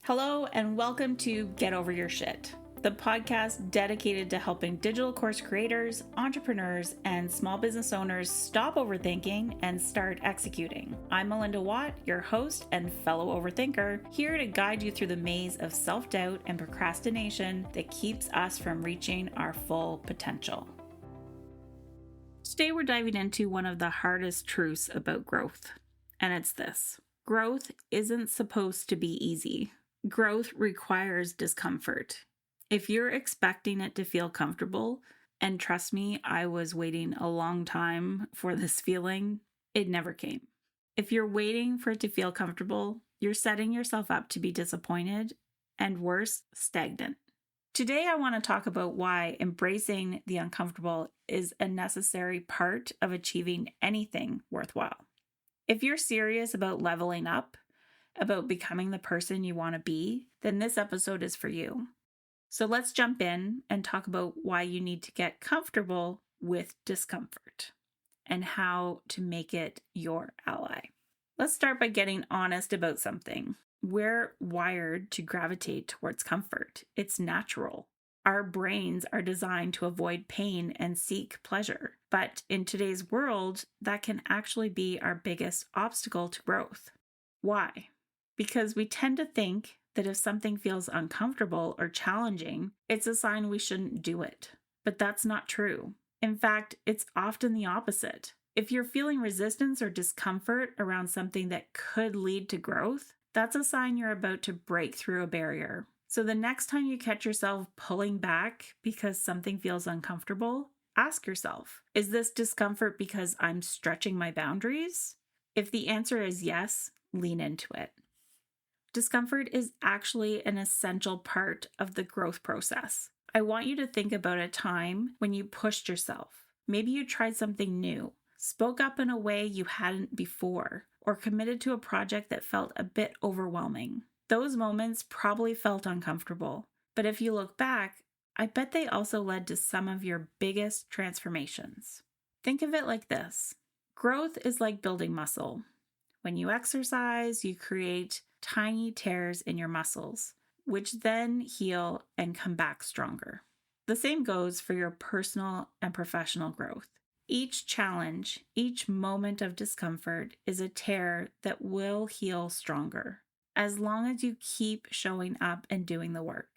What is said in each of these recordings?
Hello, and welcome to Get Over Your Shit, the podcast dedicated to helping digital course creators, entrepreneurs, and small business owners stop overthinking and start executing. I'm Malinda Watt, your host and fellow overthinker, here to guide you through the maze of self-doubt and procrastination that keeps us from reaching our full potential. Today, we're diving into one of the hardest truths about growth, and it's this. Growth isn't supposed to be easy. Growth requires discomfort. If you're expecting it to feel comfortable, and trust me, I was waiting a long time for this feeling, it never came. If you're waiting for it to feel comfortable, you're setting yourself up to be disappointed and worse, stagnant. Today, I want to talk about why embracing the uncomfortable is a necessary part of achieving anything worthwhile. If you're serious about leveling up, about becoming the person you want to be, then this episode is for you. So let's jump in and talk about why you need to get comfortable with discomfort and how to make it your ally. Let's start by getting honest about something. We're wired to gravitate towards comfort. It's natural. Our brains are designed to avoid pain and seek pleasure. But in today's world, that can actually be our biggest obstacle to growth. Why? Because we tend to think that if something feels uncomfortable or challenging, it's a sign we shouldn't do it. But that's not true. In fact, it's often the opposite. If you're feeling resistance or discomfort around something that could lead to growth, that's a sign you're about to break through a barrier. So the next time you catch yourself pulling back because something feels uncomfortable, ask yourself, is this discomfort because I'm stretching my boundaries? If the answer is yes, lean into it. Discomfort is actually an essential part of the growth process. I want you to think about a time when you pushed yourself. Maybe you tried something new, spoke up in a way you hadn't before, or committed to a project that felt a bit overwhelming. Those moments probably felt uncomfortable, but if you look back, I bet they also led to some of your biggest transformations. Think of it like this. Growth is like building muscle. When you exercise, you create tiny tears in your muscles, which then heal and come back stronger. The same goes for your personal and professional growth. Each challenge, each moment of discomfort is a tear that will heal stronger, as long as you keep showing up and doing the work.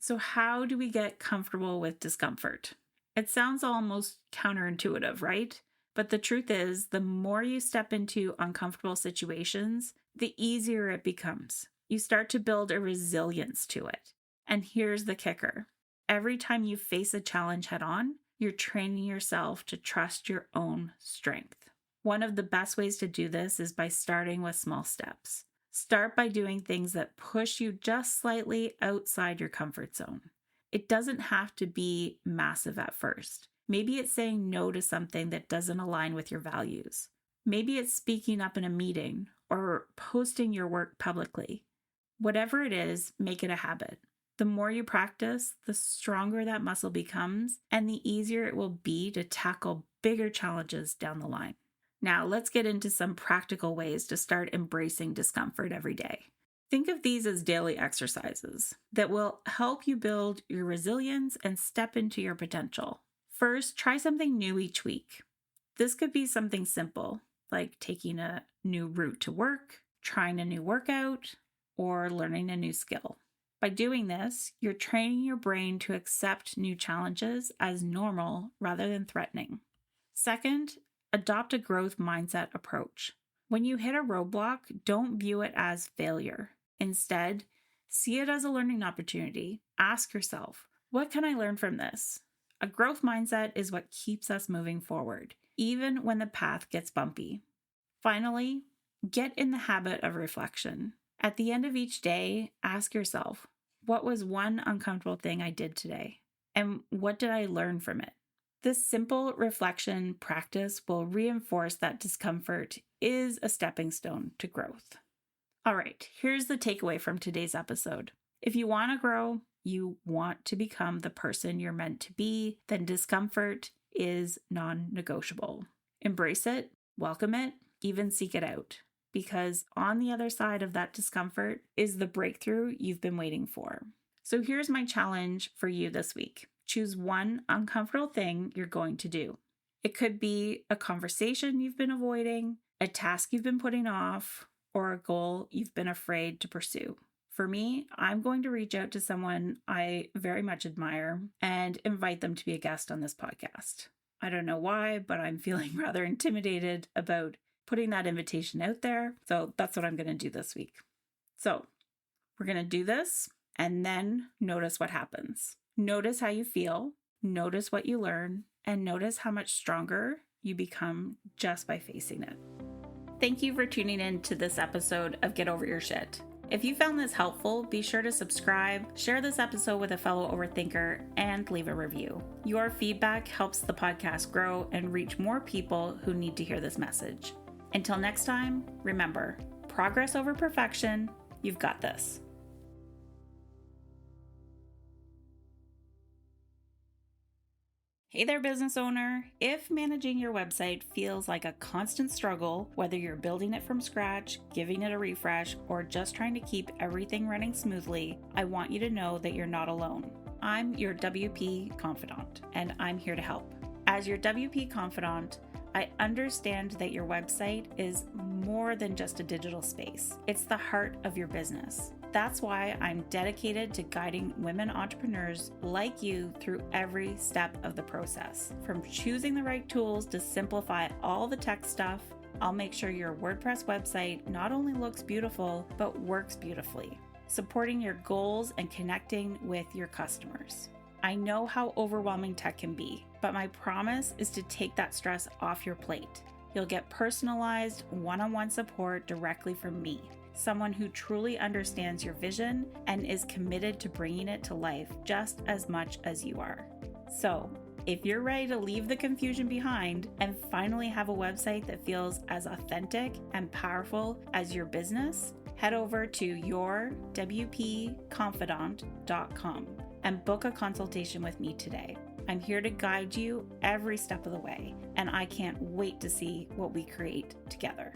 So how do we get comfortable with discomfort? It sounds almost counterintuitive, right? But the truth is, the more you step into uncomfortable situations, the easier it becomes. You start to build a resilience to it. And here's the kicker. Every time you face a challenge head on, you're training yourself to trust your own strength. One of the best ways to do this is by starting with small steps. Start by doing things that push you just slightly outside your comfort zone. It doesn't have to be massive at first. Maybe it's saying no to something that doesn't align with your values. Maybe it's speaking up in a meeting or posting your work publicly. Whatever it is, make it a habit. The more you practice, the stronger that muscle becomes, and the easier it will be to tackle bigger challenges down the line. Now, let's get into some practical ways to start embracing discomfort every day. Think of these as daily exercises that will help you build your resilience and step into your potential. First, try something new each week. This could be something simple, like taking a new route to work, trying a new workout, or learning a new skill. By doing this, you're training your brain to accept new challenges as normal rather than threatening. Second, adopt a growth mindset approach. When you hit a roadblock, don't view it as failure. Instead, see it as a learning opportunity. Ask yourself, what can I learn from this? A growth mindset is what keeps us moving forward, even when the path gets bumpy. Finally, get in the habit of reflection. At the end of each day, ask yourself, what was one uncomfortable thing I did today? And what did I learn from it? This simple reflection practice will reinforce that discomfort is a stepping stone to growth. All right, here's the takeaway from today's episode. If you want to grow, you want to become the person you're meant to be, then discomfort is non-negotiable. Embrace it, welcome it, even seek it out. because on the other side of that discomfort is the breakthrough you've been waiting for. So here's my challenge for you this week. Choose one uncomfortable thing you're going to do. It could be a conversation you've been avoiding, a task you've been putting off, or a goal you've been afraid to pursue. For me, I'm going to reach out to someone I very much admire and invite them to be a guest on this podcast. I don't know why, but I'm feeling rather intimidated about putting that invitation out there. So that's what I'm going to do this week. So we're going to do this and then notice what happens. Notice how you feel, notice what you learn, and notice how much stronger you become just by facing it. Thank you for tuning in to this episode of Get Over Your Shit. If you found this helpful, be sure to subscribe, share this episode with a fellow overthinker, and leave a review. Your feedback helps the podcast grow and reach more people who need to hear this message. Until next time, remember, progress over perfection. You've got this. Hey there, business owner. If managing your website feels like a constant struggle, whether you're building it from scratch, giving it a refresh, or just trying to keep everything running smoothly, I want you to know that you're not alone. I'm your WP confidant, and I'm here to help. As your WP confidant, I understand that your website is more than just a digital space. It's the heart of your business. That's why I'm dedicated to guiding women entrepreneurs like you through every step of the process. From choosing the right tools to simplify all the tech stuff, I'll make sure your WordPress website not only looks beautiful, but works beautifully, supporting your goals and connecting with your customers. I know how overwhelming tech can be, but my promise is to take that stress off your plate. You'll get personalized one-on-one support directly from me, someone who truly understands your vision and is committed to bringing it to life just as much as you are. So, if you're ready to leave the confusion behind and finally have a website that feels as authentic and powerful as your business, head over to yourwpconfidant.com and book a consultation with me today. I'm here to guide you every step of the way, and I can't wait to see what we create together.